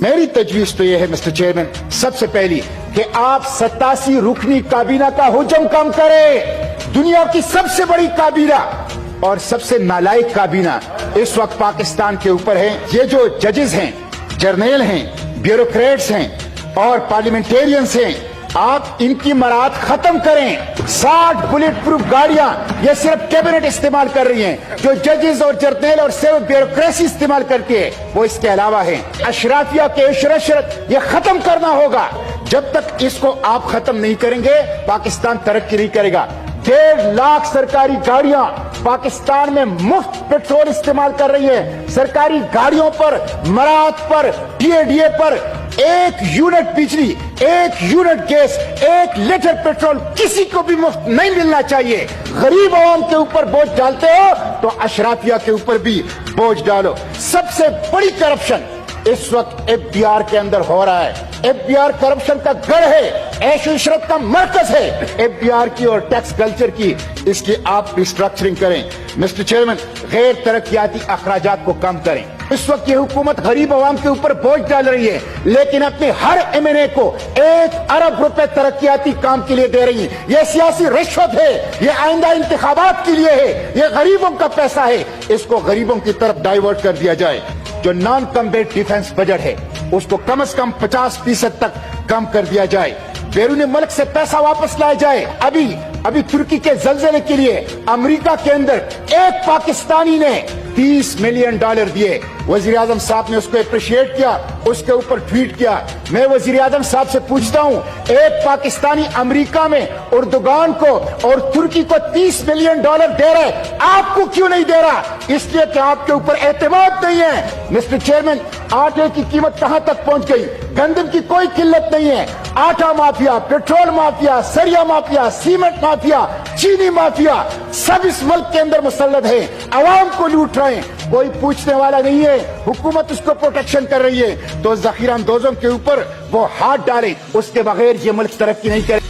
میری تجویز تو یہ ہے مسٹر چیئرمین، سب سے پہلی کہ آپ 87 رکنی کابینہ کا حجم کم کریں۔ دنیا کی سب سے بڑی کابینہ اور سب سے نالائق کابینہ اس وقت پاکستان کے اوپر ہے۔ یہ جو ججز ہیں، جرنیل ہیں، بیوروکریٹس ہیں اور پارلیمنٹیرینز ہیں، آپ ان کی مراعات ختم کریں۔ 60 بلٹ پروف گاڑیاں یہ صرف کیبنٹ استعمال کر رہی ہیں، جو ججز اور جرنیل اور سیول بیوروکریسی استعمال کرتی ہے وہ اس کے علاوہ ہیں۔ اشرافیہ کے عشرت یہ ختم کرنا ہوگا۔ جب تک اس کو آپ ختم نہیں کریں گے پاکستان ترقی نہیں کرے گا۔ 1.5 لاکھ سرکاری گاڑیاں پاکستان میں مفت پیٹرول استعمال کر رہی ہیں۔ سرکاری گاڑیوں پر، مراعات پر، ڈی اے پر 1 یونٹ بجلی، 1 یونٹ گیس، 1 لیٹر پیٹرول کسی کو بھی مفت نہیں ملنا چاہیے۔ غریب عوام کے اوپر بوجھ ڈالتے ہو تو اشرافیہ کے اوپر بھی بوجھ ڈالو۔ سب سے بڑی کرپشن اس وقت FBR کے اندر ہو رہا ہے۔ FBR کرپشن کا گڑھ ہے، عیش و عشرت کا مرکز ہے۔ FBR کی اور ٹیکس کلچر کی اس کی آپ ریسٹرکچرنگ کریں۔ مسٹر چیئرمین، غیر ترقیاتی اخراجات کو کم کریں۔ اس وقت یہ حکومت غریب عوام کے اوپر بوجھ ڈال رہی ہے، لیکن اپنے ہر MNA کو 1 ارب روپے ترقیاتی کام کے لیے دے رہی ہے۔ یہ سیاسی رشوت ہے، یہ آئندہ انتخابات کے لیے ہے، یہ غریبوں کا پیسہ ہے۔ اس کو غریبوں کی طرف ڈائیورٹ کر دیا جائے۔ جو نان کمبیٹ ڈیفنس بجٹ ہے اس کو کم از کم 50% تک کم کر دیا جائے۔ بیرون ملک سے پیسہ واپس لایا جائے۔ ابھی ترکی کے زلزلے کے لیے امریکہ کے اندر ایک پاکستانی نے $30 ملین دیے۔ وزیر اعظم صاحب نے اس کو اپریشیٹ کیا، اس کے اوپر ٹویٹ کیا۔ میں وزیر اعظم صاحب سے پوچھتا ہوں، ایک پاکستانی امریکہ میں اردوغان کو اور ترکی کو $30 ملین دے رہے، آپ کو کیوں نہیں دے رہا؟ اس لیے کہ آپ کے اوپر اعتماد نہیں ہے۔ مسٹر چیئرمین، آٹے کی قیمت کہاں تک پہنچ گئی؟ گندم کی کوئی قلت نہیں ہے۔ آٹا مافیا، پیٹرول مافیا، سریا مافیا، سیمنٹ مافیا، چینی مافیا سب اس ملک کے اندر مسلط ہے، عوام کو لوٹ رہے ہیں، کوئی پوچھنے والا نہیں ہے۔ حکومت اس کو پروٹیکشن کر رہی ہے، تو ذخیرہ اندوزوں کے اوپر وہ ہاتھ ڈالے، اس کے بغیر یہ ملک ترقی نہیں کرے۔